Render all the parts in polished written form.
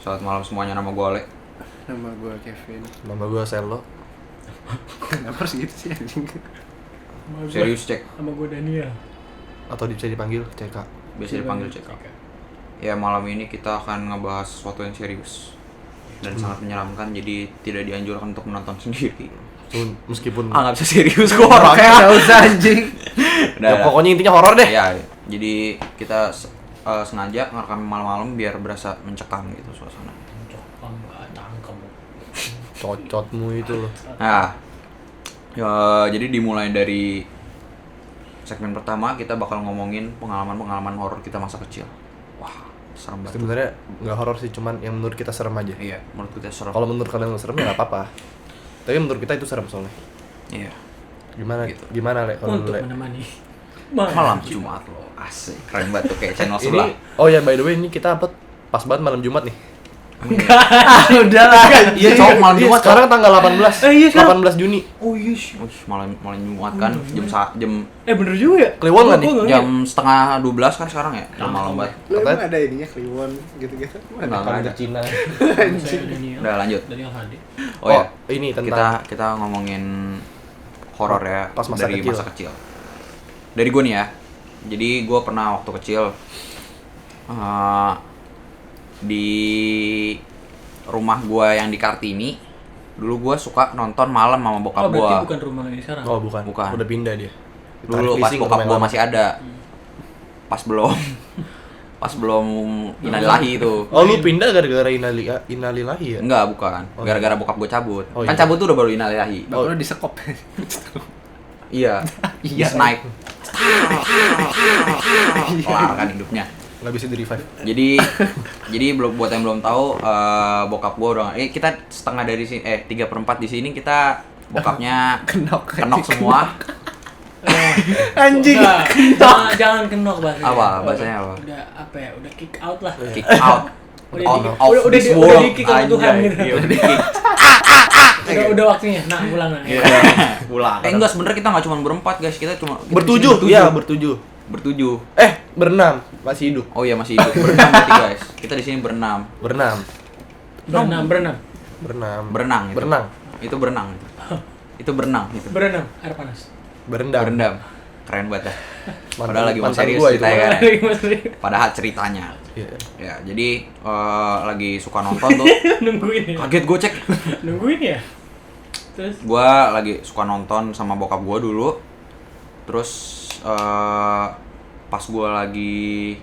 Selamat malam semuanya, nama gue Ale. Nama gue Kevin. Nama gue Selo. Kenapa harus gitu sih anjing? Serius cek. Sama gue Daniel. Atau bisa dipanggil CK. Biasa dipanggil cek. Ya malam ini kita akan ngebahas sesuatu yang serius dan sangat menyeramkan, jadi tidak dianjurkan untuk menonton sendiri. Meskipun Nggak bisa serius gue orangnya. Gak usah anjing. ya, pokoknya intinya horor deh. Ya, jadi kita sengaja ngerekam malam-malam biar berasa mencekam gitu suasana. Cocotmu itu loh. Nah, ya, jadi dimulai dari segmen pertama kita bakal ngomongin pengalaman-pengalaman horor kita masa kecil. Wah, serem banget. Sebenarnya nggak horor sih, cuman yang menurut kita serem aja. Iya, menurut kita serem. Kalau menurut kalian nggak serem ya nggak apa-apa. Tapi menurut kita itu serem soalnya. Iya. Gimana? Gitu. Gimana Le? Kalau Untuk Le? menemani Malam Jumat loh, asik, keren banget tuh kayak channel sebelah. Oh ya, by the way, ini kita upload pas banget malam Jumat nih. Udah lah. Iya cowok, malam Iya, Jumat. sekarang tanggal 18. iya, sekarang. 18 Juni. Oh iya sih. Malam Jumat kan, jam Bener juga ya? Kliwon nggak nih? jam setengah 12 kan sekarang ya, udah malam banget. Lu emang ada ininya Kliwon gitu-gitu? Nggak ada. Cina. Saya Daniel. Udah lanjut. Daniel HD. Oh ya, ini tentang kita ngomongin horor ya, Pas masa dari kecil. masa kecil. Dari gue nih ya. Jadi gue pernah waktu kecil di rumah gue yang di Kartini. Dulu gue suka nonton malam sama bokap Oh gue. berarti bukan rumah ini sekarang? Oh, bukan. Bukan. Udah pindah dia. Dulu pas bokap gue masih ada. Pas belum Innalillahi itu. Oh, lu pindah gara-gara Innalillahi ya? Enggak, bukan. Oh, Gara-gara bokap gue cabut. Oh, Kan iya. cabut tuh udah baru Innalillahi. Bapak lu disekop. Iya. Iya. Snipe. Kelar kan hidupnya. Nggak bisa di-revive. Jadi belum, buat yang belum tahu, bokap gue udah kita setengah dari sini, 3/4 di sini kita bokapnya Kenok semua. Anjing. Jangan kenok bahasanya. Apa bahasanya apa? Udah apa ya? Udah kick out lah. Kick out. Udah Out di- of udah- this udah world. di-kick sama Tuhan Anjay. gitu. Iya, udah di-kick. Udah waktunya. Nah, pulang nah. Iya. Pulang. Enggak, sebenarnya kita nggak cuma berempat guys, kita Bertujuh, iya bertujuh. bertujuh. Berenam, masih hidup. Oh iya, masih hidup. Berenam berarti guys. Kita di sini berenam. Berenam. Berenang. Berenang. Itu. Berenang. Itu berenang. Itu berenang itu. Berenang. Air panas. Berendam. Berendam. Keren banget ya. Mantan- Padahal lagi mau mantan serius gua itu. ceritanya kan. Lagi masih Padahal ceritanya. Iya. Ya, jadi lagi suka nonton tuh. nungguin ya. Kaget gue cek. Nungguin ya. Terus Gua lagi suka nonton sama bokap gua dulu. Terus pas gua lagi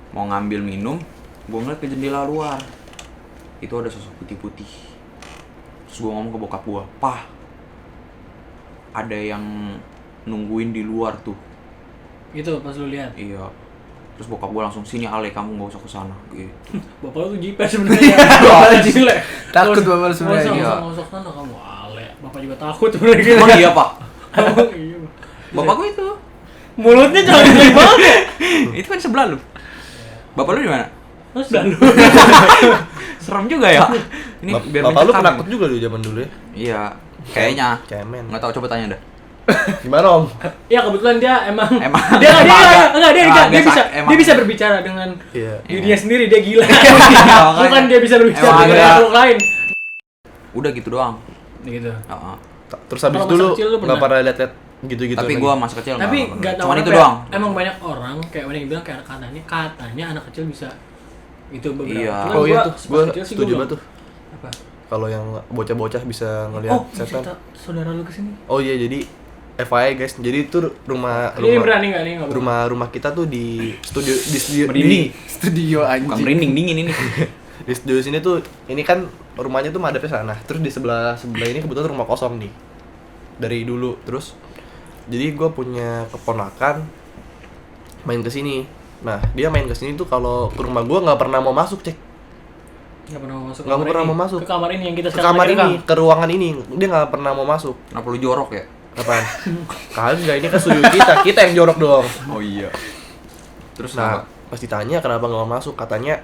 mau ngambil minum, gua ngeliat ke jendela luar. Itu ada sosok putih-putih. Terus gua ngomong ke bokap gua, "Pah, ada yang nungguin di luar tuh." gitu pas lu lihat. Iya. Terus bokap gua langsung, "Sini Ale, kamu nggak usah kesana." Gitu. Bapak lu tuh jiper sebenarnya. Gila. Takut bapak lu sebenarnya. Iya. Nggak usah sana kamu ale. Bapak juga takut sebenarnya. Emang iya pak? Oh, iya. Bapak gua itu. Mulutnya jangan gede banget ya. Itu kan sebelah lu. Bapak lu di mana? Terus dah lu. Serem juga ya. Ini biar Bapak lu mencekam penakut nih. juga dulu zaman dulu ya? Iya, kayaknya. Cemen. Nggak tahu, coba tanya dah. Gimana Om? Ya kebetulan dia emang Emang dia agak bisa emang- dia bisa berbicara dengan Iya. dirinya sendiri, dia gila. makanya. Bukan dia bisa berbicara Emang dengan agak- makhluk lain. Udah gitu doang. Gitu. Heeh. Terus habis Kalau itu masa lu kecil lu nggak pernah? pernah lihat-lihat gitu-gitu Tapi lagi? gua masa kecil Tapi pernah. nggak tahu Cuman itu kenapa doang. ya, emang banyak orang kayak banyak yang bilang kayak katanya anak kecil bisa itu beberapa. Iya. Cuman Oh iya gua tuh, pas gua kecil sih setuju gua banget tuh. belum. Apa? Kalau yang bocah-bocah bisa ngelihat Oh, setan. cerita saudara lu kesini. Oh iya, jadi FYI guys, jadi itu rumah Ini berani nggak nih nggak? rumah kita tuh di studio Merinding. Studio Bukan anjing. merinding, dingin ini. di studio sini tuh, ini kan rumahnya tuh madepnya sana. Terus di sebelah ini kebetulan rumah kosong nih dari dulu. Terus jadi gue punya keponakan main ke sini. Nah dia main ke sini tuh kalau ke rumah gue nggak pernah mau masuk cek. Nggak pernah mau masuk. Nggak kamar pernah ini. mau masuk. Ke kamar ini yang kita Ke sekarang kamar lagi ini, rekam. ke ruangan ini dia nggak pernah mau masuk. Kenapa lu jorok ya? Apaan? Kagak, ini kan studio kita yang jorok dong. Oh iya. Terus Nah, apa? pas ditanya kenapa nggak mau masuk, katanya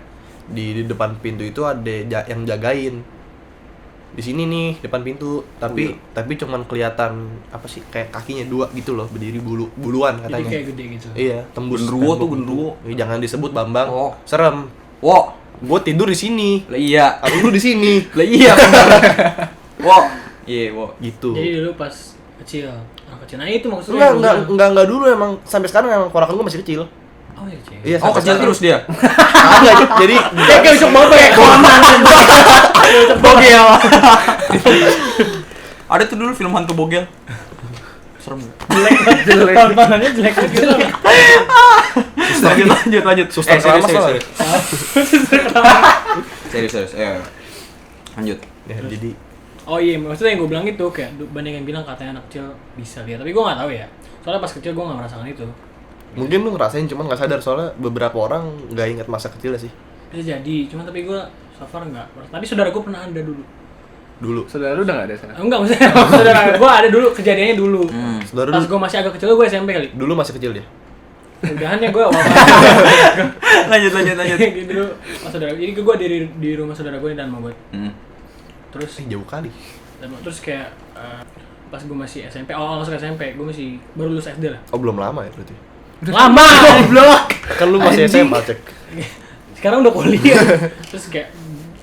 di depan pintu itu ada yang jagain. Di sini nih depan pintu, tapi cuman kelihatan apa sih kayak kakinya dua gitu loh, berdiri buluan Jadi katanya. kayak gede gitu. Iya, tembus. Genderuwo tuh, tembok genderuwo. gitu. Jangan disebut Bambang. Oh. Serem. Wo, Gue tidur di sini. lah iya. Lu di sini. Lah iya bener. Wo. Iya, wo. Gitu. Jadi dulu pas kecil, anak kecil. Nah itu maksudnya. Enggak dulu emang sampai sekarang emang ponakan gue masih kecil. Oh iya kecil. Iya, Oh, sampai kecil sekarang. terus dia. Enggak, jadi Kayak usuk banget kayak Conan. Usuk bogel. Ada tuh dulu film hantu bogel. Serem. Jelek. Tontonannya jelek gitu. Lanjut. Suster serius, keramas lah. serius. Lanjut. Ya, jadi Oh iya, maksudnya yang gue bilang itu kayak banyak yang bilang katanya anak kecil bisa lihat, tapi gue nggak tahu ya. Soalnya pas kecil gue nggak merasakan itu. mungkin lu ngerasain cuman nggak sadar soalnya beberapa orang nggak ingat masa kecilnya sih. Bisa jadi, cuman tapi gue so far nggak. Tapi saudara gue pernah ada dulu. Saudara lu udah nggak ada sekarang? Enggak, maksudnya saudara gue ada dulu, kejadiannya dulu. Saudara Pas lu gue masih agak kecil, gue SMP kali. dulu masih kecil dia. Udahannya gue awal. Lanjut. Dulu pas saudara, jadi gue di rumah saudara gue dan mau gue. Terus Jauh kali. terus kayak pas gue masih SMP, awal masuk SMP, gue masih baru lulus SD lah. Oh, belum lama ya berarti. Lama, goblok. Kan lu masih SMA, Cek. Sekarang udah kuliah. Terus kayak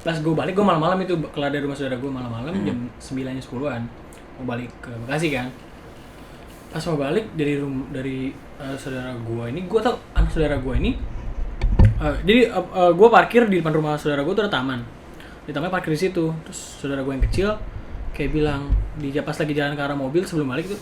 pas gue balik, gue malam-malam itu kelar dari rumah saudara gue malam-malam jam 9-nya 10-an mau balik ke Bekasi kan. Pas mau balik dari saudara gue ini, gue tau anak saudara gue ini jadi gue parkir di depan rumah saudara gue tuh ada taman. Di taman parkir di situ. Terus saudara gue yang kecil kayak bilang pas lagi jalan ke arah mobil sebelum balik tuh,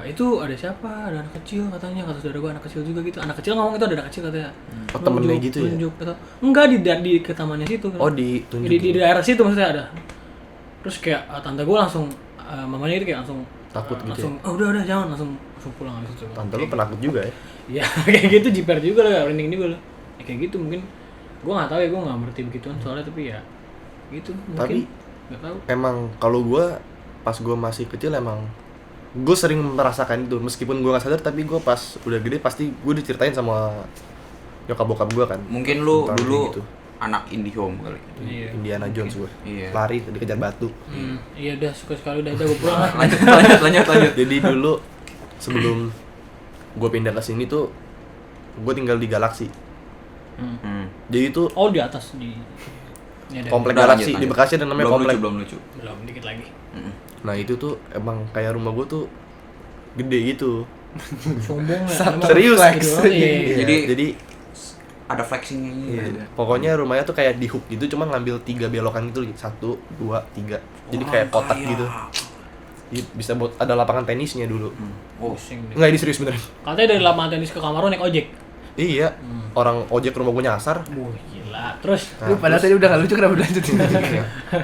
itu ada siapa? Ada anak kecil katanya, kata saudara gue anak kecil juga gitu. Anak kecil ngomong itu ada anak kecil katanya. Oh, temennya gitu ya? Tunjuk, kata, enggak di ke tamannya situ. Oh, ditunjukin. Di daerah situ maksudnya ada. Terus kayak tante gue langsung mamanya itu kayak langsung Takut gitu langsung udah jangan langsung pulang gitu. Tante lu penakut juga ya. Ya kayak gitu jiper juga lah, merinding juga lah. Ya, kayak gitu mungkin gue nggak tahu ya, gue nggak ngerti begituan soalnya, tapi ya gitu mungkin. Tapi nggak tahu. emang kalau gua pas gua masih kecil emang gue sering merasakan itu meskipun gue nggak sadar, tapi gue pas udah gede pasti gue diceritain sama nyokap bokap gue kan. Mungkin lu Tentang dulu gitu. anak Indihome kali. Iya. Indiana Jones gue. Iya. Lari dikejar batu. Iya udah suka sekali udah gue pulang lah. Lanjut. Jadi dulu sebelum gue pindah ke sini tuh gue tinggal di Galaksi. Jadi itu Oh di atas di. Ini ada. komplek Udah, Galaksi lanjut. di Bekasi ada namanya komplek. Belum lucu. Belum dikit lagi. Nah itu tuh emang kayak rumah gue tuh gede gitu. Sombong ya. Serius. Gitu. Iya. Jadi Ada flexingnya gitu. pokoknya rumahnya tuh kayak di hook gitu, cuma ngambil 3 belokan gitu, 1, 2, 3. Jadi kayak kotak gitu. Bisa buat ada lapangan tenisnya dulu. Oh, Pusing deh. Enggak, ini serius beneran. Katanya dari lapangan tenis ke kamar lu naik ojek. Iya. Orang ojek rumah gue nyasar. Wah gila. Terus Nah, Lu padahal tadi udah nggak lucu, kenapa dilanjutin?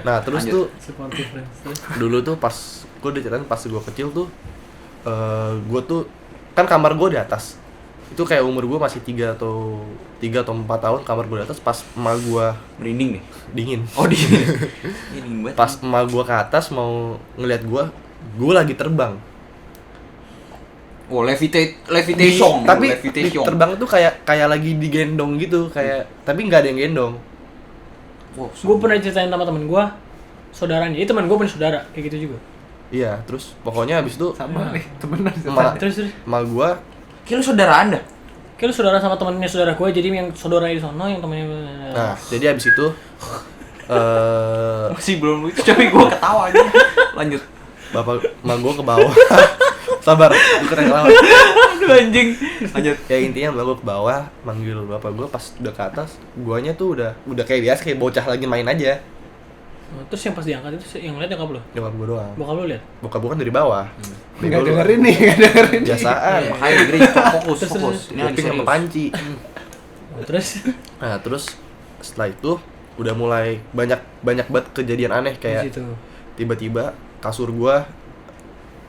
Nah, terus Lanjut. tuh supportive friends. Terus dulu tuh pas gue diceritain pas gue kecil tuh gue tuh kan kamar gue di atas. Itu kayak umur gue masih 3 atau 4 tahun, kamar gue di atas. Pas emak gue merinding nih. dingin. Oh, di sini. Ini dingin banget. Pas emak gue ke atas mau ngeliat gue lagi terbang. Oh, levitation. Tapi levitation. terbang tuh kayak lagi digendong gitu, kayak tapi nggak ada yang gendong. Wow, gue pernah ceritain sama temen gue, saudaranya. Itu temen gue punya saudara kayak gitu juga. Iya, terus pokoknya abis itu Sama nih, temenan. Terus emak gue kira lu saudara Anda? kayak lu saudara sama temennya saudara gue, jadi yang saudaranya di sono, yang temennya. nah jadi abis itu Masih belum lucu, tapi gua ketawa aja. Lanjut. bapak emak gue ke bawah. Sabar, ikut yang lama. Aduh anjing. Lanjut. Ya intinya emak gue ke bawah manggil bapak gue, pas udah ke atas guanya tuh udah kayak biasa, kayak bocah lagi main aja. Terus yang pas diangkat itu yang lihat nyokap lu? Nyokap gue doang. Bokap lu lihat? Bokap gue kan dari bawah. Nggak dengerin nih, nggak dengerin. Biasaan. Makanya negeri fokus. Ini lagi Kuping sama serius. panci. Terus Nah terus setelah itu udah mulai banyak banget kejadian aneh, di kayak situ. tiba-tiba kasur gua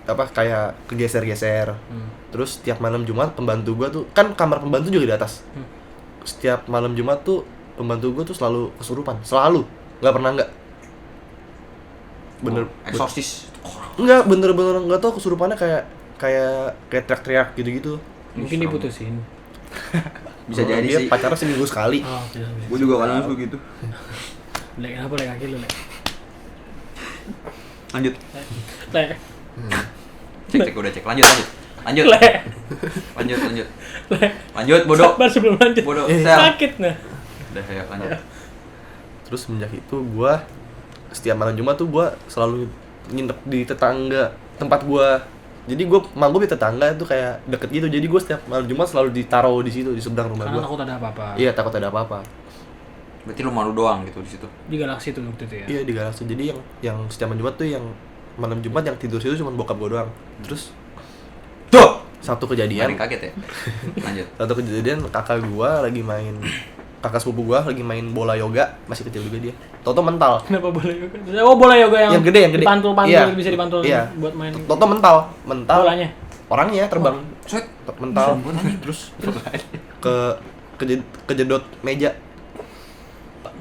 kayak kegeser-geser. Terus tiap malam Jumat pembantu gua tuh, kan kamar pembantu juga di atas. Setiap malam Jumat tuh pembantu gua tuh selalu kesurupan, selalu, nggak pernah nggak. Bener, Eksorsis. nggak bener-bener nggak tau kesurupannya kayak teriak-teriak gitu-gitu. Mungkin diputusin. Bisa jadi Dia sih. pacaran seminggu sekali. Oh, bisa. Gua juga kadang suka gitu. Lek apa lek kaki lu lek? Lanjut. Lek. Cek udah cek. Lanjut. Lanjut. Lek. Lanjut. Lek. Lanjut bodoh. Sabar sebelum lanjut. Bodoh. Eh. Sel. Sakit nah. Udah ya lanjut. Terus semenjak itu gue setiap malam Jumat tuh gue selalu nginep di tetangga tempat gue. Jadi gue manggung di tetangga itu kayak deket gitu. Jadi gue setiap malam Jumat selalu ditaruh di situ di seberang rumah Karena gue. takut ada apa-apa. Iya, takut ada apa-apa. Berarti lu malu doang gitu di situ. Di galaksi tuh waktu itu ya. Iya, di Galaxy. Jadi yang setiap malam Jumat tuh yang malam Jumat yang tidur situ cuma bokap gue doang. Terus Tuh. satu Ada kejadian, yang kaget ya. Lanjut. satu kejadian kakak gue lagi main, kakak sepupu gue lagi main bola yoga, masih kecil juga dia. Toto mental. Kenapa bola yoga? Oh, bola yoga yang Yang gede. Dipantul-pantul Iya. bisa dipantul Iya. buat main. Toto mental. Bolanya. Orangnya terbang. Set. Mental. Terus kejedot meja,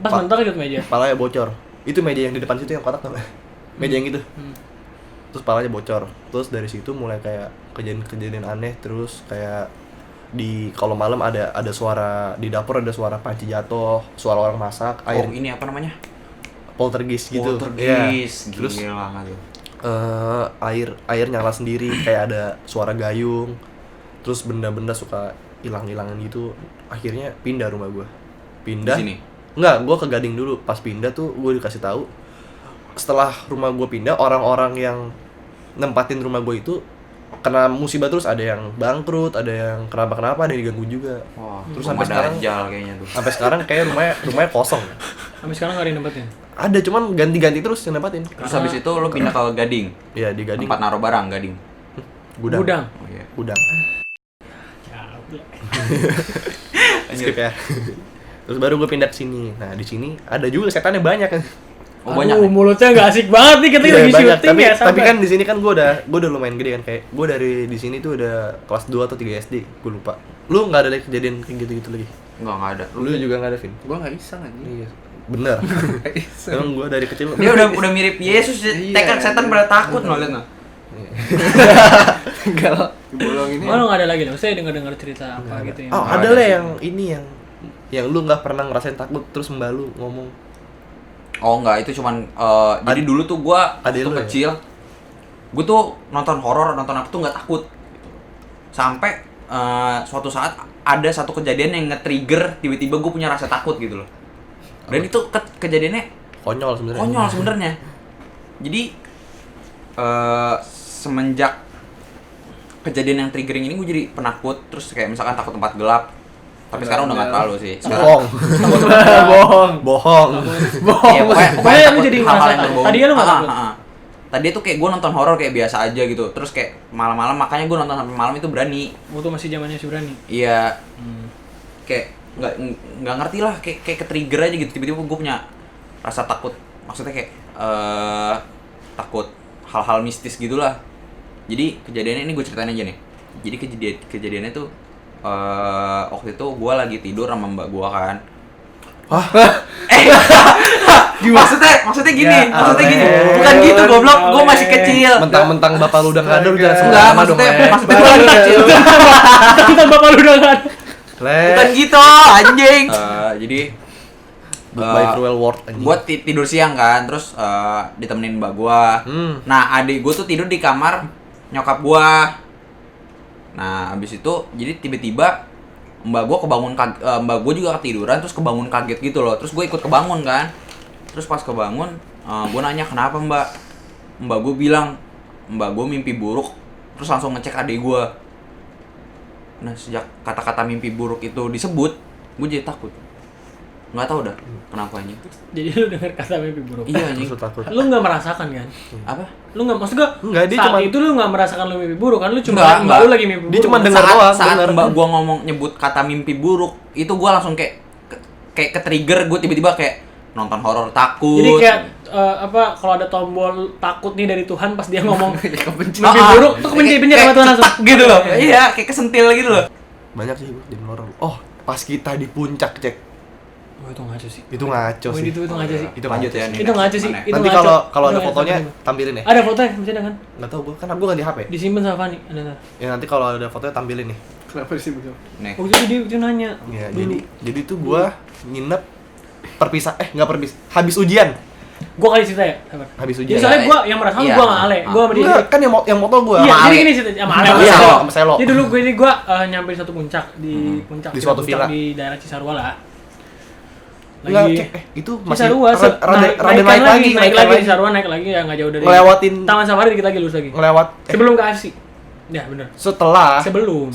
Pas mental ke meja. palanya bocor. Itu meja yang di depan situ yang kotak tuh. Meja yang itu. Terus palanya bocor. Terus dari situ mulai kayak kejadian-kejadian aneh. Terus kayak kalau malam ada suara di dapur, ada suara panci jatuh, suara orang masak, air Oh, ini apa namanya? poltergeist gitu. Poltergeist. Iya. Terus Gila nggak tuh? air nyala sendiri, kayak ada suara gayung. Terus benda-benda suka hilang-hilangan gitu. Akhirnya pindah rumah gua. Pindah. Di sini? Enggak, gua ke Gading dulu. Pas pindah tuh gua dikasih tahu. Setelah rumah gua pindah, orang-orang yang nempatin rumah gua itu kena musibah terus, ada yang bangkrut, ada yang kenapa-kenapa, ada yang diganggu juga. Wah, Terus rumah sampai sekarang Dajjal kayaknya tuh. sampai sekarang kayak rumahnya kosong. Sampai sekarang enggak ada yang nempatin. Ada, cuman ganti-ganti terus yang nempatin. Terus habis itu lo pindah ke Gading. Iya, di Gading. Tempat naruh barang Gading. Gudang. Oh iya. Gudang. Ya, Skip ya. Terus baru gue pindah ke sini. Nah, di sini ada juga setannya banyak kan. Oh, banyak. Aduh, mulutnya enggak asik banget nih kita Iya, lagi banyak. syuting Tapi ya. tapi sabar. kan di sini kan gue udah lumayan gede kan, kayak gue dari di sini tuh udah kelas 2 atau 3 SD, gue lupa. Lu enggak ada lagi kejadian kayak gitu-gitu lagi? Enggak ada. Lu juga enggak ada, Vin? Gua enggak iseng anjing. Iya. Bener. Emang gue dari kecil Dia udah mirip Yesus. Iya. Tekan setan pada takut no, lihat no. Enggak dibolong ini. Malu enggak ada lagi loh. Saya dengar-dengar cerita apa gitu yang. Oh, Nggak ada ada lah sih. yang ini yang lu nggak pernah ngerasain takut terus mbak lu ngomong. Oh enggak, itu cuman jadi dulu tuh gua Adek waktu lu ya? kecil gua tuh nonton horor, nonton apa tuh nggak takut. Sampai suatu saat ada satu kejadian yang nge-trigger tiba-tiba gua punya rasa takut gitu loh. Dan itu kejadiannya Konyol sebenarnya. konyol sebenarnya. Jadi semenjak kejadian yang triggering ini gue jadi penakut, terus kayak misalkan takut tempat gelap. Tapi sekarang udah nggak terlalu sih. Sekarang Bohong. Bohong. iya, Pokoknya lu takut jadi hal-hal merasa- yang berbau. tadinya lu nggak takut? Tadi tuh kayak gue nonton horor kayak biasa aja gitu. Terus kayak malam-malam, makanya gue nonton sampai malam itu berani. Waktu masih zamannya si Berani. Iya. Kayak nggak ngerti lah, kayak ke trigger aja gitu. Tiba-tiba gue punya rasa takut. Maksudnya kayak takut hal-hal mistis gitulah. Jadi kejadiannya ini gue ceritain aja nih. Jadi kejadiannya tuh waktu itu gue lagi tidur sama mbak gue kan. Maksudnya gini, Ya, maksudnya gini. Ale. Bukan gitu goblok, gue masih Ale. kecil. Mentang-mentang bapak lu udah nggak ada, lu jangan Enggak, sembarangan dong. maksudnya gue masih kecil. Kita bapak lu udah enggak ada. Bukan gitu, anjing. Jadi By Cruel World anjing. gue tidur siang kan, terus ditemenin mbak gue. Nah, adik gue tuh tidur di kamar nyokap gue. Nah, abis itu jadi tiba-tiba mbak gue mbak gue juga ketiduran, terus kebangun kaget gitu loh. Terus gue ikut kebangun kan. Terus pas kebangun, gue nanya kenapa mbak. Mbak gue bilang mbak gue mimpi buruk. Terus langsung ngecek adik gue. Nah, sejak kata-kata mimpi buruk itu disebut, gue jadi takut. Nggak tahu dah kenapa anjing. Jadi lu dengar kata mimpi buruk. Iya anjing. Terus lu takut. Lu nggak merasakan kan? Apa? Lu nggak, maksud gua Enggak, dia saat cuman- itu lu nggak merasakan lu mimpi buruk kan? Lu cuma Enggak, mbak enggak. lu lagi mimpi buruk. Dia cuma dengar saat, doang, saat bener. mbak gua ngomong nyebut kata mimpi buruk, itu gua langsung kayak ke trigger, gua tiba-tiba kayak nonton horor takut. Jadi kayak apa kalau ada tombol takut nih dari Tuhan pas dia ngomong Kepencet. mimpi buruk tuh kepencet-pencet sama Tuhan langsung. tak gitu loh. Iya, kayak kesentil gitu loh. Banyak sih gue jadi horor. Oh, pas kita di puncak, Cek. Oh, itu ngaco sih. Itu ngaco Oh, sih. itu ngaco sih. Itu Lanjut ngaco ya sih. nih. Itu ngaco sih. Mana? Itu Nanti ngaco. kalau ada Itu fotonya ngaco. tampilin ya. Ada fotonya masih ada kan? Enggak tahu gue, kan gue ganti HP. Disimpan sama Fani. Ada. Ya nanti kalau ada fotonya tampilin nih. Kenapa sih begitu? Nih. Waktu itu dia nanya. Ya, dulu. jadi tuh gua nginep nggak perpisah. Habis ujian. Gua kali cerita ya. Sabar. Habis Jadi ujian. soalnya gua yang merasakan Iya. gua sama Ale. Gua sama dia. Enggak, kan yang moto gua. Iya, sama jadi Ale. gini cerita sama Ale. Iya, Selo. sama Selo. Jadi dulu gue, nyampe di satu puncak di puncak Di suatu puncak villa. di daerah Cisarua lah. Enggak, lagi itu masih masih Cisarua rada naik lagi. Cisarua naik lagi ya nggak jauh dari Ngelewatin Taman Safari dikit lagi lurus lagi ngelewat sebelum KFC ya bener setelah sebelum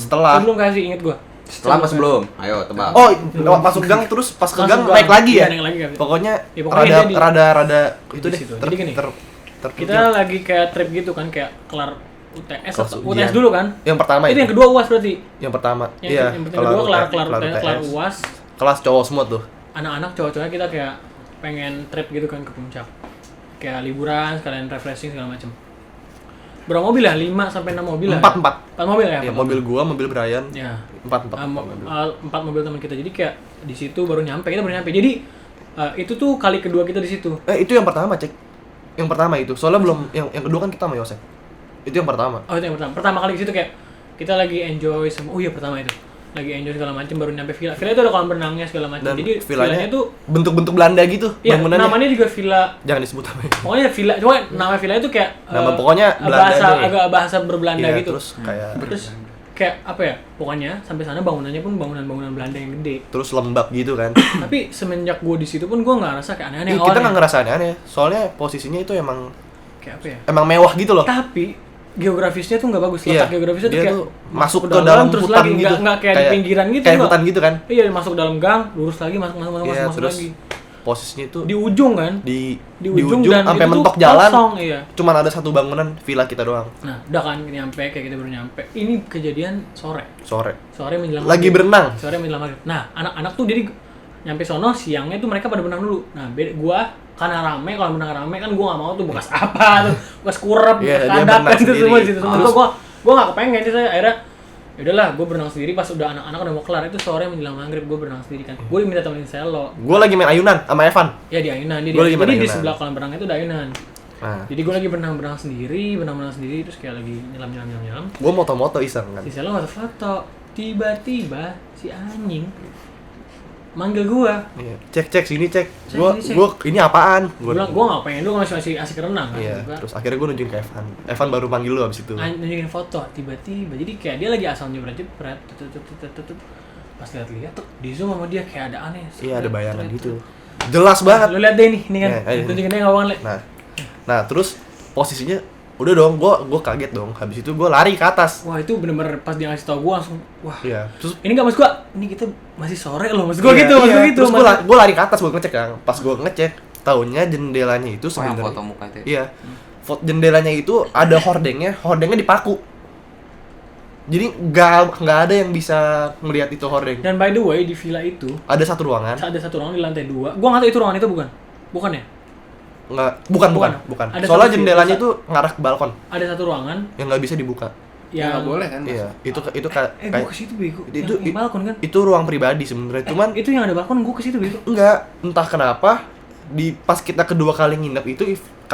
KFC inget gua Setelah apa sebelum? Ayo tebak. Oh, lewat masuk gang terus pas ke gang Masuk naik lagi ya? Iya, naik lagi, Pokoknya Ya, pokoknya dia di- rada itu di deh. situ. Jadi gini, terpencil. kita lagi kayak trip gitu kan kayak kelar UTS Kelas atau ujian. UTS dulu kan Yang pertama itu yang kedua UAS berarti Yang pertama. yang, Iya. yang kedua kelar UTS. UAS Kelas cowok semua tuh. anak-anak cowok-cowoknya kita kayak pengen trip gitu kan ke puncak kayak liburan sekalian refreshing segala macem berapa mobil ya? 5 sampai 6 mobil lah 4 4 mobil ya? Iya, Empat mobil gua, mobil Brian. ya 4 empat mobil teman kita jadi kayak di situ baru nyampe jadi itu tuh kali kedua kita di situ Itu yang pertama, Cek. Yang pertama itu. Soalnya belum yang kedua kan kita sama Yosef. Itu yang pertama. oh itu yang pertama kali di situ kayak kita lagi enjoy sama oh iya pertama itu lagi enjoy segala macam baru nyampe villa itu ada kolam renangnya segala macam Dan jadi villanya tuh bentuk-bentuk Belanda gitu iya bangunannya. namanya juga villa Jangan disebut namanya. pokoknya villa cuma nama villa itu kayak Nama pokoknya Belanda bahasa deh. agak bahasa berbelanda Iya, gitu terus kayak terus kayak apa ya pokoknya sampai sana bangunannya pun bangunan Belanda yang gede terus lembab gitu kan. tapi semenjak gue di situ pun gue nggak ngerasa kayak aneh-aneh Kita awalnya. nggak ngerasa aneh. Soalnya posisinya itu emang kayak apa ya mewah gitu loh. tapi geografisnya tuh nggak bagus Iya, letak geografisnya tuh dia kayak tuh masuk ke dalam terus hutan lagi gitu. nggak kayak di pinggiran gitu Kayak nggak? hutan gitu kan. iya masuk dalam gang lurus lagi masuk Iya, masuk terus lagi posisinya itu di ujung kan di ujung dan sampai itu tuh mentok jalan. kosong, iya. Cuman ada satu bangunan villa kita doang. Nah, udah kan nyampe kayak kita baru nyampe. Ini kejadian sore Sore. menjelang Lagi maghrib. berenang. Sore menjelang maghrib. Nah, anak-anak tuh jadi nyampe sono siangnya tuh mereka pada berenang dulu. Nah, gua karena rame kalau berenang rame kan gua nggak mau tuh bekas apa tuh, bekas kurep, Iya, bekas dia kadat berenang kan itu sendiri. semua di situ semua. Terus- Gua nggak kepengen sih saya akhirnya yaudahlah gue berenang sendiri pas udah anak-anak udah mau kelar itu sore menjelang maghrib gue berenang sendiri kan gue minta temenin selo Gue lagi main ayunan sama Evan. ya di ayunan Gua lagi main jadi di ayunan. sebelah kolam renang itu ada ayunan Nah, jadi gue lagi berenang sendiri terus kayak lagi nyelam gue moto-moto iseng kan. si Selo foto tiba-tiba si anjing manggil gue Iya. Cek sini cek. Cek Gue sini, cek. ini apaan? gue bilang gue nggak pengen lu masih asik renang kan Iya. Gua Terus akhirnya gue nunjukin ke Evan. Evan baru panggil lu abis itu. nunjukin foto tiba-tiba jadi kayak dia lagi asal jepret pas lihat tuh di zoom sama dia kayak ada aneh Iya, ada bayangan gitu. Jelas banget. lu lihat deh ini kan Ya, ayo. tunjukin aja nggak apa-apa Le. Nah, terus posisinya udah dong, gue kaget dong. Habis itu gue lari ke atas. wah itu bener-bener pas dia ngasih tau gue langsung wah Iya. Terus ini nggak maksud gue ini kita masih sore loh maksud gue iya, gitu maksud iya. gue gitu Terus gue lari ke atas buat ngecek kan. Pas gue ngecek, taunya jendelanya itu Oh, yang sebenarnya. foto muka itu. Iya. Jendelanya itu ada hordengnya dipaku. Jadi nggak ada yang bisa ngelihat itu hordeng. dan by the way di villa itu Ada satu ruangan. ada satu ruangan di lantai 2 gue nggak tahu itu ruangan itu bukan ya Bukan. Ada Soalnya satu jendelanya villa. tuh ngarah ke balkon ada satu ruangan yang nggak bisa dibuka. Ya nggak boleh kan? Iya, itu gue kayak ke situ bego itu yang balkon kan itu ruang pribadi sebenarnya. Cuman itu yang ada balkon gue ke situ bego enggak, entah kenapa pas kita kedua kali nginep itu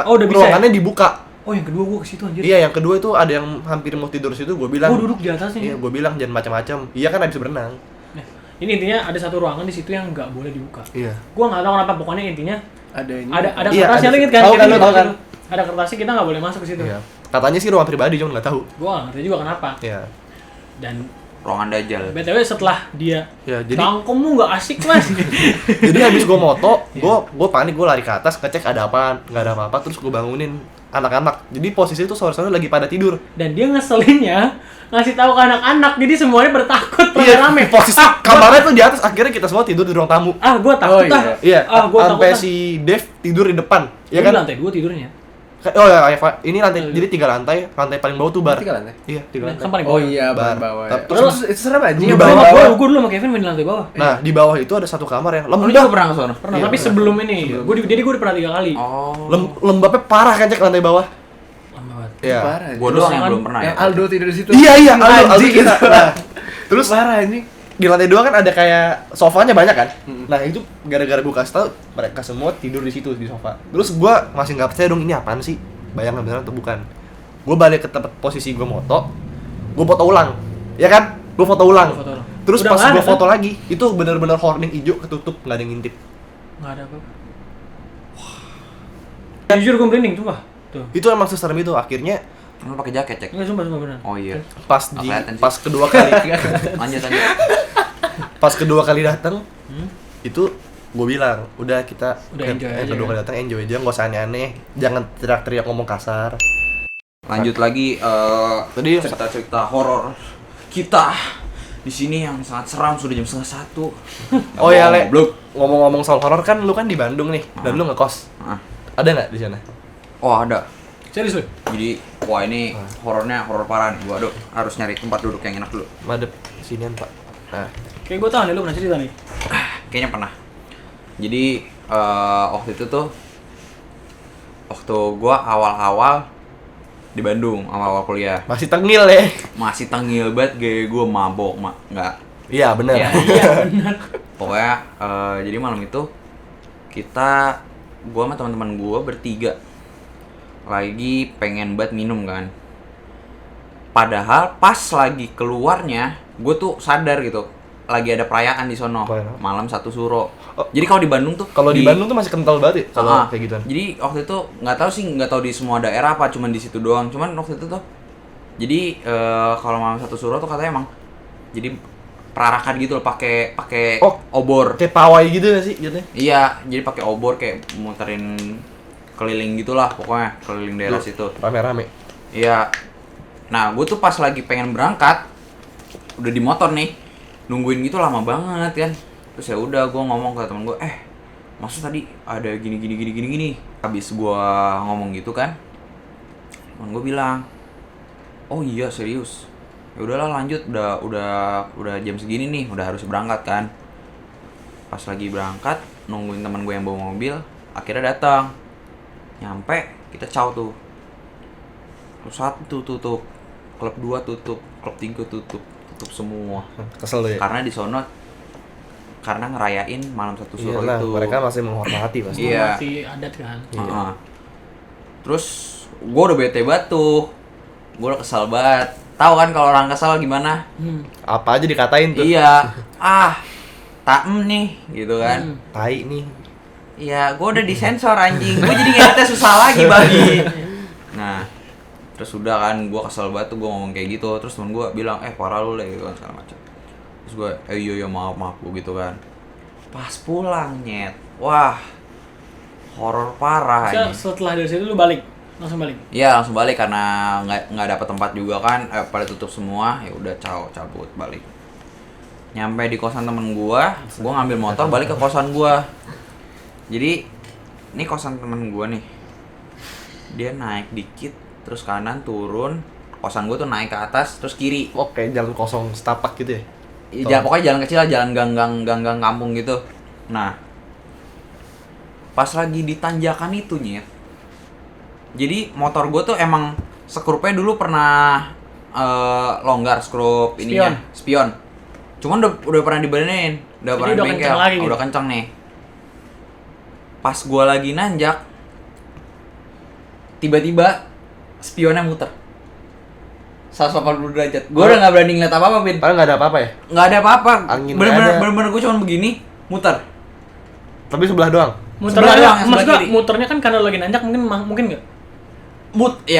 Oh, udah bisa ruangannya dibuka. oh yang kedua gue ke situ anjir Iya, yang kedua itu ada yang hampir mau tidur situ, gue bilang. gue duduk di atasnya Iya, gue bilang jangan macam-macam. Iya kan habis berenang. nah, ini intinya ada satu ruangan di situ yang nggak boleh dibuka Iya. gue nggak tahu kenapa pokoknya intinya Ada ini. ada Iya, kertasnya ada. lagi kan Tahu kita kan, di tahu bawah kan. situ. Ada kertasnya kita nggak boleh masuk ke situ Iya. Katanya sih ruang pribadi, cuma nggak tahu. gue nggak ngerti juga kenapa Iya. dan Ruangan Dajjal. btw setelah dia Ya, jadi cangkemmu nggak asik mas jadi habis gue moto, Iya. gue panik, gue lari ke atas ngecek ada apaan, nggak ada apa-apa, terus gue bangunin anak-anak. Jadi posisi itu sore-sore lagi pada tidur. dan dia ngeselinnya ngasih tahu ke anak-anak jadi semuanya bertakut rame-rame posisi kamarnya tuh di atas, akhirnya kita semua tidur di ruang tamu. gue takut Oh, iya. Iya, gue takut sampai si Dev tidur di depan. ya Ya kan? lantai 2 tidurnya Oh ya, ini lantai, jadi 3 lantai, lantai paling bawah tuh bar. 3 lantai? Iya, 3 lantai. kan paling Oh bawah iya, Bar. bawah. Tapi- Terus itu serem anjing. Di yang bawah. paling gue dulu sama Kevin main di lantai bawah Nah, di bawah itu ada satu kamar yang Lu juga lembab. pernah ke sono? pernah Iya, tapi pernah. sebelum ini jadi gue udah pernah 3 kali Oh. Lembabnya parah kan cek lantai bawah. lama banget Iya. Parah. Gua Terus doang yang kan belum pernah ya. Yang Aldo tidur di situ. Iya, Aldo Anjing kita. Nah, Terus terus parah anjing. di lantai 2 kan ada kayak sofanya banyak kan. Nah, itu gara-gara gue kasih tau mereka semua tidur di situ di sofa. Terus gue masih nggak percaya dong ini apaan sih? Bayangan beneran atau bukan? Gue balik ke tempat posisi gue moto, gue foto ulang, ya kan? Gue foto ulang. Gua foto ulang. Terus Udah pas nggak gue ada, foto lagi, itu bener-bener hording hijau ketutup, nggak ada yang ngintip. nggak ada apa-apa jujur gue merinding sumpah tuh Itu emang seserem itu. Akhirnya Lu pakai jaket, Cek. nggak sumpah bener Oh iya. pas Nggak kelihatan sih. pas kedua kali Lanjut. pas kedua kali datang Hmm? itu gue bilang udah kita Udah enjoy aja, kedua kali datang enjoy aja, nggak usah aneh-aneh, jangan teriak-teriak ngomong kasar. Lanjut lagi Tadi cerita-cerita horor kita di sini yang sangat seram, sudah jam 12:30. Oh ya Le, Goblok. ngomong-ngomong soal horor kan lu kan di Bandung nih, dan lu ngekos. Ah. Ada nggak di sana? Oh ada. Serius lu? Jadi wah ini horornya horor parah nih. Gua harus nyari tempat duduk yang enak dulu. Madep sinian Pak. Nah, Kayak gue tahu nih lu pernah cerita nih. Kayaknya pernah. Jadi waktu itu tuh waktu gua awal-awal di Bandung, awal-awal kuliah. masih tengil ya? Masih tengil banget gaya gua mabok, enggak. Iya benar. Iya. Iya benar. Pokoknya jadi malam itu gua sama teman-teman gua bertiga lagi pengen banget minum kan. Padahal pas lagi keluarnya, gue tuh sadar gitu, lagi ada perayaan di sono, Perayaan apa? malam satu suro. Oh. Jadi kalau di Bandung tuh, Kalau di Bandung tuh masih kental banget ya kalau Ah, kayak gituan. Jadi waktu itu nggak tahu di semua daerah apa, cuman di situ doang. Cuman waktu itu tuh, jadi kalau malam satu suro tuh katanya emang jadi perarakan gitu loh, pakai Oh. obor. Kayak pawai gitu gak sih gitu? Iya, jadi pakai obor kayak muterin keliling gitulah, pokoknya keliling daerah situ. Rame-rame. Iya. Nah, gue tuh pas lagi pengen berangkat, udah di motor nih, nungguin gitu lama banget kan. Terus ya udah, gue ngomong ke temen gue, maksud tadi ada gini. Habis gue ngomong gitu kan, temen gue bilang, oh iya serius. Ya udahlah lanjut, udah jam segini nih, udah harus berangkat kan. Pas lagi berangkat, nungguin temen gue yang bawa mobil, akhirnya datang. Nyampe, kita caw tuh. Klub 1 tutup, klub 2 tutup, klub 3 tutup semua. Kesel lu ya? Karena di sono karena ngerayain malam satu suro Iyalah, itu. mereka masih menghormati pasti. Iya. Masih adat kan. Heeh. Terus gue udah bete banget tuh. Gue udah kesal banget. Tahu kan kalau orang kesal gimana? Apa aja dikatain tuh. Iya. Taem nih gitu kan. Tai nih. Iya, gue udah disensor anjing. Gue jadi ngeditnya susah lagi bagi. Nah, terus udah kan, gue kesel banget tuh gue ngomong kayak gitu. Terus temen gue bilang, parah lu lah gitu kan segala macam. Terus gue, iya maaf gue gitu kan. Pas pulang nyet, wah, horor parah ini. Setelah dari situ lu balik, langsung balik. Iya langsung balik karena nggak dapet tempat juga kan, pada tutup semua. Ya udah cabut balik. Nyampe di kosan temen gue ngambil motor balik ke kosan gue. Jadi ini kosan temen gue nih, dia naik dikit terus kanan turun, kosan gue tuh naik ke atas terus kiri. Oke, jalan kosong setapak gitu ya. Ya, pokoknya jalan kecil lah, jalan gang kampung gitu. Nah, pas lagi di tanjakan itu nyet, jadi motor gue tuh emang skrupnya dulu pernah longgar skrup ininya, spion. Cuman udah pernah dibenerin, udah pernah di bengkel, gitu. udah kenceng nih. Pas gue lagi nanjak, tiba-tiba spionnya muter 180 derajat. Gue udah nggak berani ngeliat apa-apa, Bin. Padahal nggak ada apa-apa ya. Nggak ada apa-apa. Angin nggak ada. Bener-bener gue cuma begini, muter. Tapi sebelah doang. Sebelah doang, yang Maksud sebelah gua kiri. muternya kan karena lagi nanjak mungkin nggak?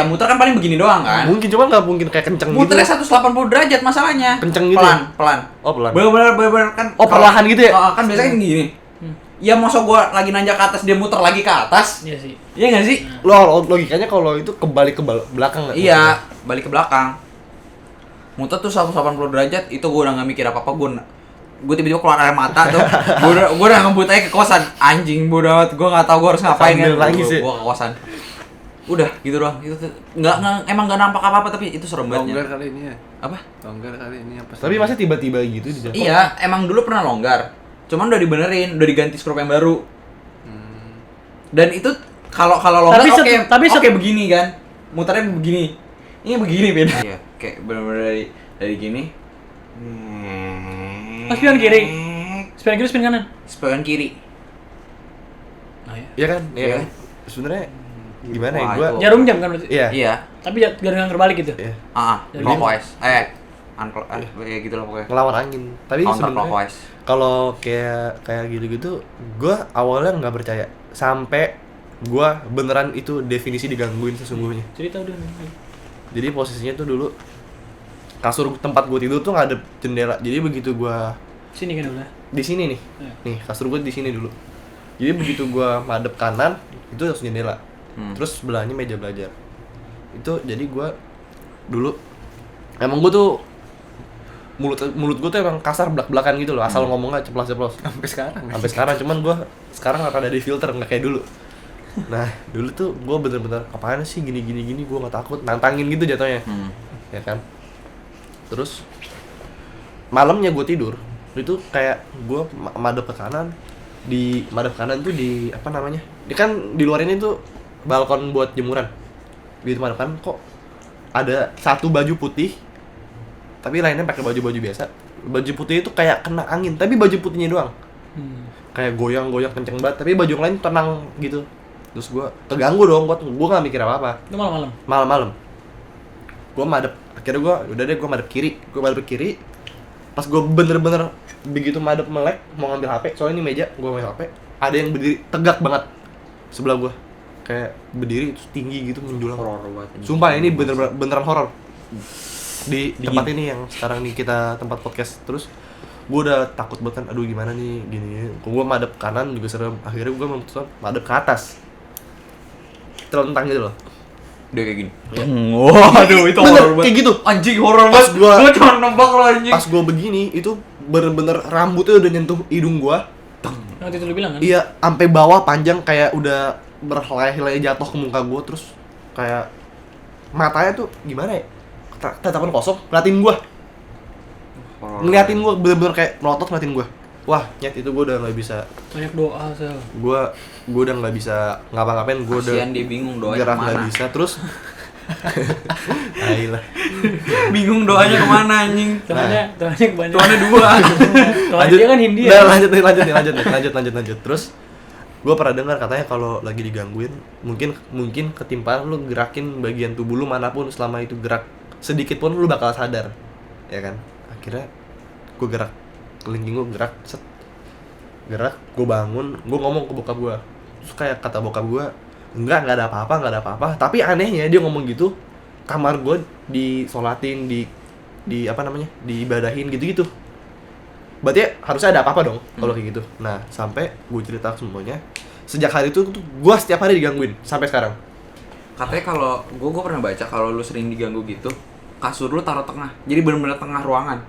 Muter kan paling begini doang kan. Mungkin cuma nggak mungkin kayak kenceng Muternya gitu. 180 derajat masalahnya. Kenceng gitu ya? Pelan. Oh pelan. Bener-bener kan. Oh, perlahan gitu ya? Kan biasanya kan gini. Ya masa gua lagi nanjak ke atas dia muter lagi ke atas. Iya sih. Iya nggak sih? Lo logikanya kalau itu kebalik ke belakang nggak? Iya, balik ke belakang. Muter tuh 180 derajat, itu gue udah gak mikir apa-apa, gue tiba-tiba keluar air mata tuh. Gue udah ngebut aja ke kosan. Anjing bodoh amat, gue gak tahu gue harus ngapain Sambil kan. nangis ya? Gue ke kosan. Udah gitu doang. Itu tuh emang gak nampak apa-apa tapi itu serem banget. Longgar kali ini ya. Apa? Longgar kali ini apa? Tapi masih tiba-tiba gitu di jalan. Iya, emang dulu pernah longgar. Cuman udah dibenerin, udah diganti skrup yang baru. Dan itu kalau longgar oke begini kan. Muternya begini. Ini begini beda. Iya, kayak bener-bener dari gini. Spion kiri. Spion kiri, spion kanan. Spion kiri. Oh iya. Iya kan? Iya Iya. kan? Sebenarnya gimana ya Wah, gua? itu. Jarum jam kan berarti? Iya. Iya. Tapi jangan terbalik gitu. Iya. Jadi clockwise. Ya gitu lah pokoknya. Ngelawan angin. Tapi Counter sebenarnya clockwise. kalau kayak gitu-gitu, gua awalnya nggak percaya sampai gua beneran itu definisi digangguin sesungguhnya. Cerita udah. Jadi posisinya tuh dulu kasur tempat gue tidur tuh nggak ada jendela. Jadi begitu gue Sini kan udah. di sini nih. Iya. Nih, kasur gue di sini dulu. Jadi begitu gue madep kanan, itu langsung jendela. Terus sebelahnya meja belajar. Itu jadi gue dulu emang gue tuh mulut gue tuh emang kasar belak-belakan gitu loh, asal ngomongnya ceplos-ceplos. Sampai sekarang cuman gue sekarang rada di filter, nggak kayak dulu. Nah, dulu tuh gue bener-bener apaan sih gini gue nggak takut, nantangin gitu jatuhnya. Ya kan. Terus malamnya gue tidur itu kayak gue madep ke kanan, di madep kanan tuh di apa namanya, dia kan di luar ini tuh balkon buat jemuran, gitu madep kanan kok ada satu baju putih tapi lainnya pakai baju biasa. Baju putih itu kayak kena angin tapi baju putihnya doang kayak goyang kenceng banget, tapi baju yang lain tenang gitu. Terus gue keganggu dong, gue nggak mikir apa Itu malam-malam. malam gue madep, akhirnya gue udah deh gue madep kiri. Pas gue bener-bener begitu madep melek mau ngambil HP, soalnya ini meja gue ngambil HP, ada yang berdiri tegak banget sebelah gue, kayak berdiri terus tinggi gitu menjulang. Horor banget. Sumpah ini beneran horor di tempat ini yang sekarang nih kita tempat podcast. Terus gue udah takut banget kan, aduh gimana nih gini. Gue madep kanan juga serem, akhirnya gue memutuskan madep ke atas, terlentang gitu loh. Dia kayak gini. Waduh, itu bener, horor banget. kayak gitu. Anjing horor Pas banget. gua- Gua cuma nembak lo anjing. Pas gue begini itu bener-bener rambutnya udah nyentuh hidung gue. Waktu itu lu bilang kan? Iya, sampai bawah panjang kayak udah berhelai-helai jatuh ke muka gue. Terus kayak matanya tuh gimana ya? Tatapan kosong, ngeliatin gue. Horor. Ngeliatin gue bener-bener kayak melotot ngeliatin gue. Wah, nyet itu gue udah nggak bisa. Banyak doa, Sel. Gue udah nggak bisa ngapa-ngapain. Gue udah Kasian dia bingung doanya gerak nggak kemana. bisa. Terus, ayolah. Bingung doanya kemana anjing. Tuhannya kebanyakan. Tuannya dua. Tuhan dia kan Hindia. Udah, lanjut. Terus gue pernah dengar katanya kalau lagi digangguin mungkin ketimpaan lu gerakin bagian tubuh lu manapun, selama itu gerak sedikit pun lu bakal sadar, ya kan. Akhirnya gue gerak, kelingking gue gerak, gerak, gue bangun, gue ngomong ke bokap gue. Terus kayak kata bokap gue, nggak ada apa-apa. Tapi anehnya dia ngomong gitu, kamar gue disolatin, di apa namanya, diibadahin gitu. Berarti harusnya ada apa-apa dong kalau kayak gitu. Nah, sampai gue cerita semuanya. Sejak hari itu tuh gue setiap hari digangguin sampai sekarang. Katanya kalau gue pernah baca kalau lu sering diganggu gitu, kasur lu taruh tengah. Jadi benar-benar tengah ruangan.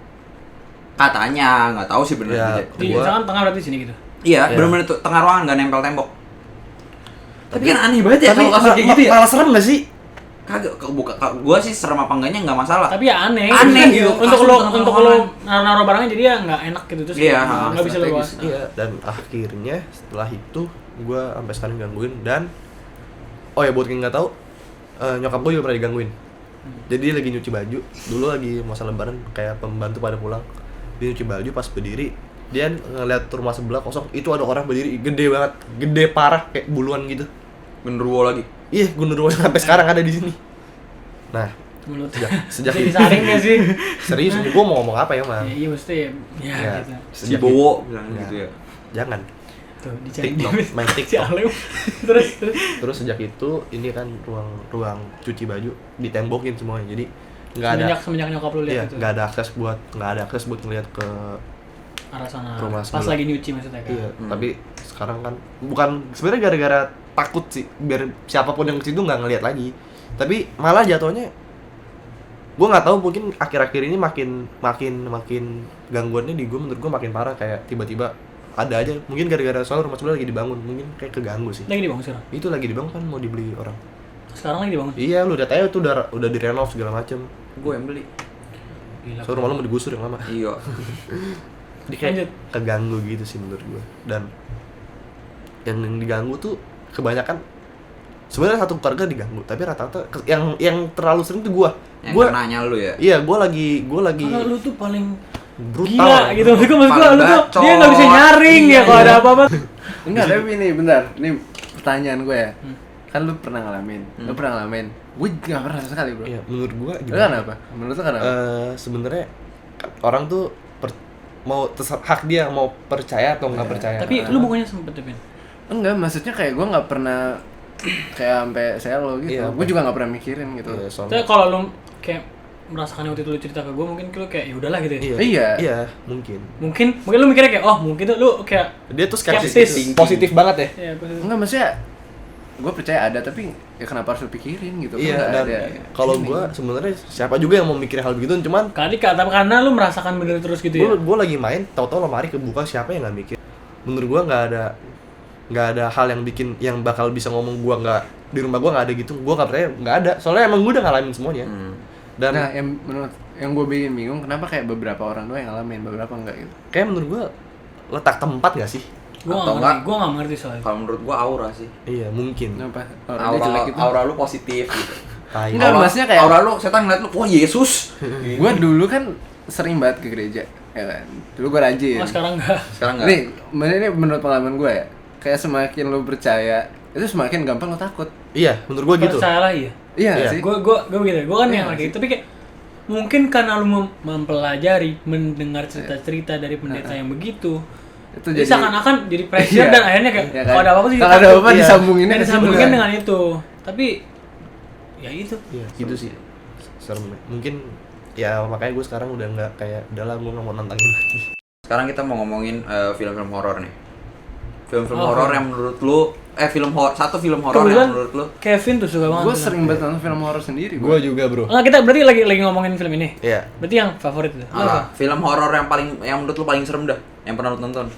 Katanya, nggak tahu sih bener Ya, tidak. Di jangan tengah berarti sini gitu. Iya, Ya. benar-benar tuh tengah ruangan, nggak nempel tembok. Tapi kan aneh banget ya kalau kasur kayak gitu ya. Malah serem gak sih? Kagak, gua sih serem apa enggaknya nggak masalah. Tapi ya aneh. Aneh gitu. Untuk Kasur lo tengah untuk ruangan. lo naruh barangnya jadi ya nggak enak gitu terus. Iya, Nggak bisa strategis. luas. Iya, dan akhirnya setelah itu gue sampai sekarang gangguin. Dan oh ya, buat yang nggak tahu, nyokap gue juga pernah digangguin. Jadi dia lagi nyuci baju, dulu lagi masa lebaran, kayak pembantu pada pulang, dia nyuci baju, pas berdiri dia ngeliat rumah sebelah kosong, itu ada orang berdiri gede banget, gede parah kayak buluan gitu. Genderuwo lagi. Iya, gue sampai sekarang ada di sini. Nah, Mulut. sejak Jadi itu saring nggak sih? serius, gue mau ngomong apa ya, Ya, man? iya mesti ya. Ya, Ya, gitu. Si sejak Bowo itu- bilang Ya. gitu ya. Jangan. Tuh dicari TikTok, main si TikTok. Alem. Terus. Terus sejak itu ini kan ruang cuci baju ditembokin semuanya, jadi nggak ada. Semenjak nyokap lu Iya, lihat itu. nggak ada akses buat ngeliat ke Arah sana. rumah Pas sebelah. lagi nyuci maksudnya kan. iya. Tapi sekarang kan bukan sebenarnya gara-gara takut sih, biar siapapun yang ke situ nggak ngeliat lagi. Tapi malah jatuhnya gue nggak tahu, mungkin akhir-akhir ini makin gangguannya di gue, menurut gue makin parah, kayak tiba-tiba ada aja, mungkin gara-gara soal rumah sebelah lagi dibangun, mungkin kayak keganggu sih. Lagi dibangun sekarang. Itu lagi dibangun kan, mau dibeli orang. Sekarang lagi dibangun. Iya, lu udah tahu tuh udah direnov segala macem. Gue yang beli. Gila. So rumah lu mau digusur yang lama. Iya. Jadi kayak Lanjut. keganggu gitu sih menurut gue. Dan yang diganggu tuh kebanyakan sebenarnya satu keluarga diganggu, tapi rata-rata yang terlalu sering tuh gue. Yang kenanya lu ya. Iya, gue lagi Karena lu tuh paling brutal. gila gitu. Maksud gua lu Paling tuh bacot. dia nggak bisa nyaring ya kalau ada apa-apa. Enggak, tapi ini bentar. Ini pertanyaan gue ya. Kan lu pernah ngalamin. Lu pernah ngalamin. Gue enggak pernah sama sekali, Bro. Iya, menurut gue Lu gimana? kenapa? Menurut lu kenapa? Sebenarnya orang tuh mau hak dia mau percaya atau nggak Iya. percaya. Tapi lu bukannya sempet tuh, Ben? Enggak, maksudnya kayak gue nggak pernah kayak sampai selo gitu. Iya, Gue juga nggak pernah mikirin gitu. Iya, soalnya Tapi kalau lu kayak merasakan waktu itu lu cerita ke gue, mungkin lu kayak ya udahlah gitu ya. Iya. mungkin Mungkin lu mikirnya kayak oh mungkin tuh lu kayak dia tuh skeptis Skeptis. positif banget ya. ya positif. Enggak, maksudnya gue percaya ada, tapi ya kenapa harus lu pikirin gitu? Iya, Kan nggak dan ada. kalau Ini. gue sebenarnya siapa juga yang mau mikir hal begitu, cuman Karena lu merasakan bener terus gitu ya. gue lagi main, tahu-tahu lemari kebuka, siapa yang nggak mikir? Menurut gue nggak ada hal yang bikin yang bakal bisa ngomong gue nggak di rumah gue nggak ada gitu. Gue nggak percaya, nggak ada. Soalnya emang gue udah ngalamin semuanya. Dan Nah, yang gue bikin bingung kenapa kayak beberapa orang doang yang ngalamin, beberapa enggak gitu. kayak menurut gue letak tempat nggak sih? Gue Atau nggak enggak? mengerti soalnya. Kalau menurut gua aura sih. Iya mungkin. Kenapa? Orangnya jelek Aura gitu. aura lu positif gitu. Tai. Enggak, maksudnya kayak- aura lu setan ngeliat lu, wah Yesus. Gue dulu kan sering banget ke gereja, ya kan. Dulu gue rajin. Oh sekarang enggak. Sekarang enggak. Ini menurut pengalaman gue ya. Kayak semakin lu percaya, itu semakin gampang lu takut. Iya, menurut gue gitu. Percayalah iya. Iya Iya. sih. Gue begitu. Gue kan Iya yang sih. kayak gitu, tapi kayak mungkin karena lu mempelajari, mendengar cerita-cerita dari pendeta yang begitu. Itu Jadi seakan-akan jadi pressure Iya. dan akhirnya kayak Iya kan? kalau ada apa-apa sih Kalau ada takut. apa-apa Iya. disambunginnya Dan ke situ disambungin kan. dengan itu. Tapi ya itu. Iya, gitu sih. Serem. Mungkin ya makanya gue sekarang udah nggak kayak udahlah gue nggak mau nantangin lagi. Sekarang kita mau ngomongin film-film horor nih. Film-film Oh, horor film. yang menurut lu satu film horor Kebetulan yang menurut lu Kevin tuh suka banget. Gue tuh. sering banget nonton film horor sendiri. Gue juga bro. Enggak, kita berarti lagi ngomongin film ini. Iya. Berarti yang favorit itu. film horor yang menurut lu paling serem dah yang pernah lu tonton.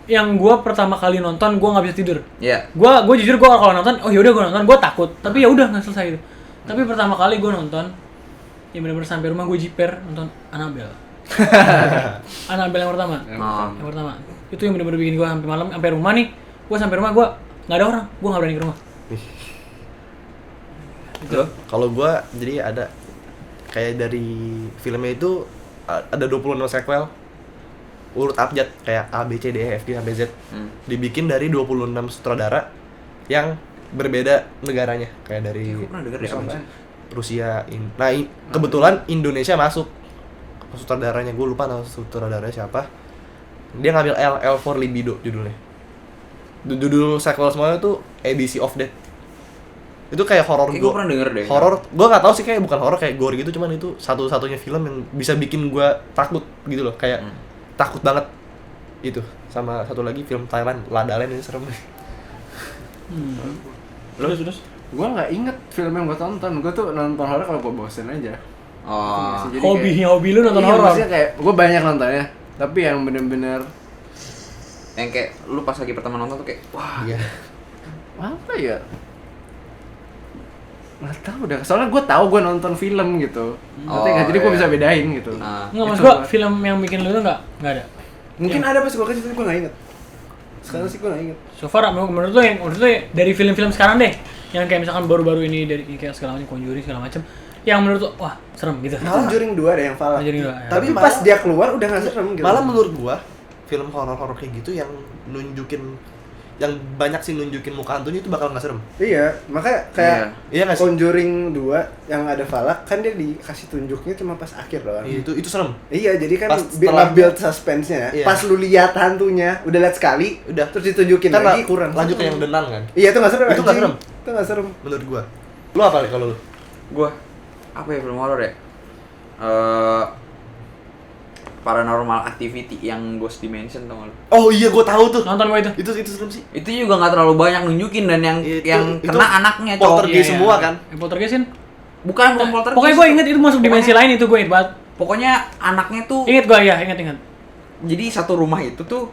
Yang gua pertama kali nonton gua nggak bisa tidur. Iya. Gua jujur kalau nonton, oh yaudah gua nonton, gua takut. Tapi ya udah nggak selesai itu. Tapi pertama kali gua nonton, yang benar-benar sampai rumah gua jiper nonton Annabelle. Annabelle yang pertama. Oh. Yang pertama. Itu yang benar-benar bikin gua sampai malam, sampai rumah nih. Gua sampai rumah gua nggak ada orang, gua nggak berani ke rumah. Lu? Kalau gue jadi ada kayak dari filmnya itu ada 26 sequel urut abjad kayak A B C D E F G sampai Z. Dibikin dari 26 sutradara yang berbeda negaranya kayak dari Gua pernah denger deh apa sih? Rusia. Kebetulan Indonesia masuk sutradaranya, gue lupa nama sutradaranya siapa. Dia ngambil L for Libido judulnya. Judul sequel semuanya tuh Edition of Death. Itu kayak horor Kayak gua pernah denger deh. Horor, gue nggak tahu sih, kayak bukan horor, kayak gore gitu, cuman itu satu-satunya film yang bisa bikin gue takut gitu loh, kayak takut banget itu. Sama satu lagi film Thailand, La La Land, ini serem. Terus. Gue nggak inget film yang gue tonton. Gue tuh nonton horor kalau gue bosen aja. Oh. Jadi Hobi lu nonton iya, horor. maksudnya kayak gue banyak nontonnya, tapi yang bener-bener Yang kayak lu pas lagi pertama nonton tuh kayak wah. Iya. apa ya? Nggak tahu dah. Soalnya gue tahu gue nonton film gitu. Ngerti nggak? Jadi gue iya. bisa bedain gitu. Nah. Nggak, maksud Itu gua gua. film yang bikin lu tuh nggak ada. Mungkin ada pas gue kecil tapi gue nggak inget. Sekarang sih gue nggak inget. So far menurut lu dari film-film sekarang deh, yang kayak misalkan baru-baru ini dari kayak segala macam Conjuring segala macam, yang menurut lu wah serem gitu. Conjuring 2 ada yang Falak. Conjuring 2, ya. Tapi Tapi pas malah- dia keluar udah nggak serem gitu. Malah menurut gue film horor-horor kayak gitu yang nunjukin, yang banyak sih nunjukin muka hantunya itu bakal nggak serem. Iya, makanya kayak Iya nggak sih? Conjuring 2 yang ada Falak kan dia dikasih tunjuknya cuma pas akhir doang. Iya, itu serem. Iya, jadi kan Pas setelah- build suspense-nya. Iya. Pas lu lihat hantunya, udah lihat sekali, Udah. terus ditunjukin Kan lagi kurang. lanjut ke yang denang kan. Iya, itu nggak serem. Itu nggak anjing. serem. Itu nggak serem. Menurut gue. Lu apa nih kalau lu? Gua apa ya film horor ya? Paranormal Activity yang Ghost Dimension tau gak lu? Oh iya, gue tahu tuh. Nonton gua itu. Itu serem sih. Itu juga nggak terlalu banyak nunjukin dan yang Itu- yang itu kena anaknya poltergeist semua kan? Poltergeist kan. Bukan poltergeist. Pokoknya gua inget itu masuk dimensi lain, itu gua inget banget. Pokoknya anaknya tuh Ingat gua ya, ingat. jadi satu rumah itu tuh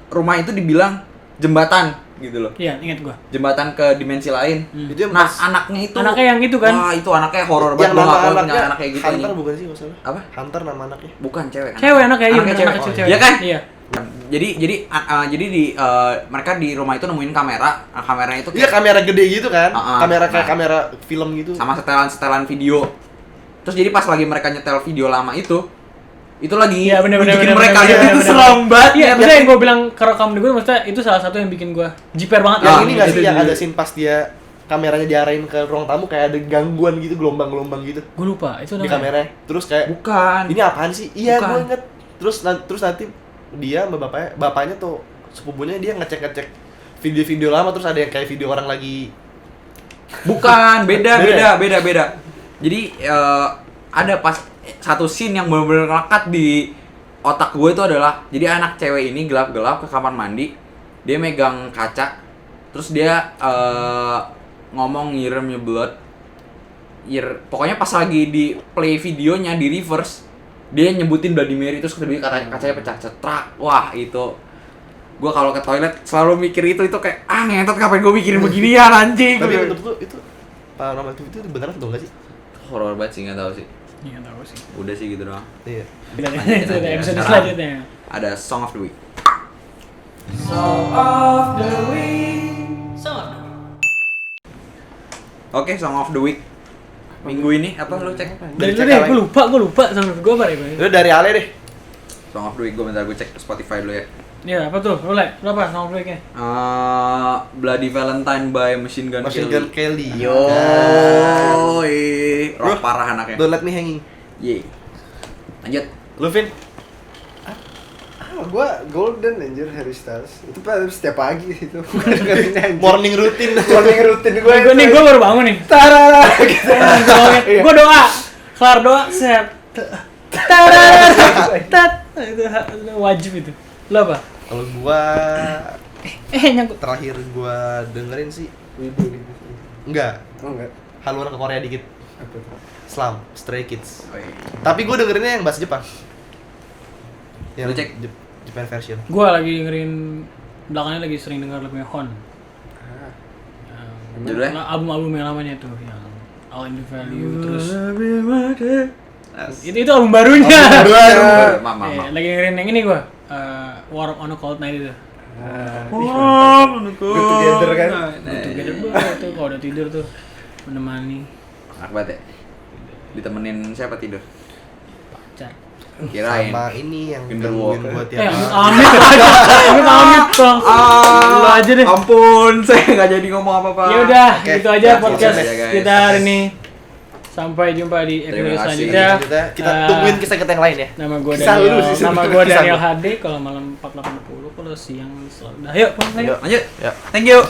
rumah itu dibilang jembatan gitu loh. Iya, ingat gua. Jembatan ke dimensi lain. Itu yang Nah, pas- anaknya itu Anaknya yang itu kan. Wah, itu anaknya horor yang banget. Gua nama nggak mau punya anaknya anak kayak gitu Hunter anjing. bukan sih masalah? Apa? Hunter nama anaknya. Bukan cewek kan? Cewek anaknya, iya Anaknya bener, cewek. anak kecil Oh, cewek. iya kan? Iya. Jadi di mereka di rumah itu nemuin kamera. Nah, kameranya itu Iya, kamera gede gitu kan? Kamera kayak Nah. kamera film gitu. sama setelan-setelan video. Terus jadi pas lagi mereka nyetel video lama itu lagi Iya bener nunjukin mereka bener, gitu, bener, itu bener. serem banget. Iya, maksudnya yang gua bilang kerekam di gua, maksudnya itu salah satu yang bikin gua jiper banget. Yang Ah, ini nggak Itu sih yang jujur. ada scene pas dia kameranya diarahin ke ruang tamu kayak ada gangguan gitu, gelombang-gelombang gitu Gua lupa, itu di namanya. kameranya. Terus kayak Bukan. ini apaan sih? Iya, Bukan. gue inget. Terus nanti dia sama bapaknya tuh sepupunya dia ngecek video-video lama, terus ada yang kayak video orang lagi Bukan, beda. Beda. Jadi ada pas satu scene yang benar-benar ngelekat di otak gue itu adalah jadi anak cewek ini gelap-gelap ke kamar mandi, dia megang kaca, terus dia ngomong nyiram your blood. Pokoknya pas lagi di play videonya di reverse, dia nyebutin Bloody Mary terus tiba-tiba kacanya pecah cetrak. Wah, itu gue kalau ke toilet selalu mikir itu kayak ngentot ngapain gue mikirin beginian anjing. Tapi menurut lu itu paranormal activity itu beneran atau enggak sih? Horor banget sih, nggak tahu sih. Iya, tahu sih. Udah sih gitu doang. Iya. Itu ada episode Sekarang selanjutnya. ada Song of the Week. Oke, Song of the Week. Minggu ini apa lu cek? Dari Cek lu deh, lagi. gue lupa sama gue apa ya? Lu dari Ale deh. Song of the Week gue bentar gue cek Spotify dulu ya. Iya, apa tuh? Lu apa sama breaknya? Bloody Valentine by Machine Gun Machine Gun Kelly. Yo, rock Bro, parah anaknya. Don't let me hanging. Ye. Lanjut. Lu Vin? Gua Golden anjir Harry Styles. Itu setiap pagi itu. Morning routine. Morning routine Gue baru bangun nih. Tarara gitu. Gue doa, kelar doa, set. Tarara, tat. Itu wajib itu. Lo apa? Kalau gua Nyangkut. terakhir gua dengerin sih Wibu. enggak, Oh enggak. haluan ke Korea dikit. Apa tuh? Slam, Stray Kids. Oh, iya. Tapi gua dengerinnya yang bahasa Jepang. Lu cek? Japan version. Gue lagi dengerin belakangan lagi sering denger lagunya Hon. Judulnya? Album-album yang lamanya tuh yang All in the Value terus itu album barunya. Mama. Lagi dengerin yang ini gue War on a Cold Night itu. Good together kan? Good Together banget tuh kalau udah tidur tuh menemani Enak banget ya. Ditemenin siapa tidur? pacar. Kirain. Sama ini yang Genderuwo. gangguin gua tiap Amit bang. Lu aja deh. Ampun, saya nggak jadi ngomong apa-apa. Ya udah, Oke. gitu aja Ya, podcast ya, guys. kita hari ini. Sampai jumpa di Terima episode kasih. selanjutnya. kita tungguin kisah kita yang lain ya. Nama gue Kisah lu sih Daniel, nama sebenarnya. gue Kisah Daniel gua. HD. Kalau malam 48.10, kalau siang selalu. Dah, yuk, pulang, Lanjut. Ya. Thank you.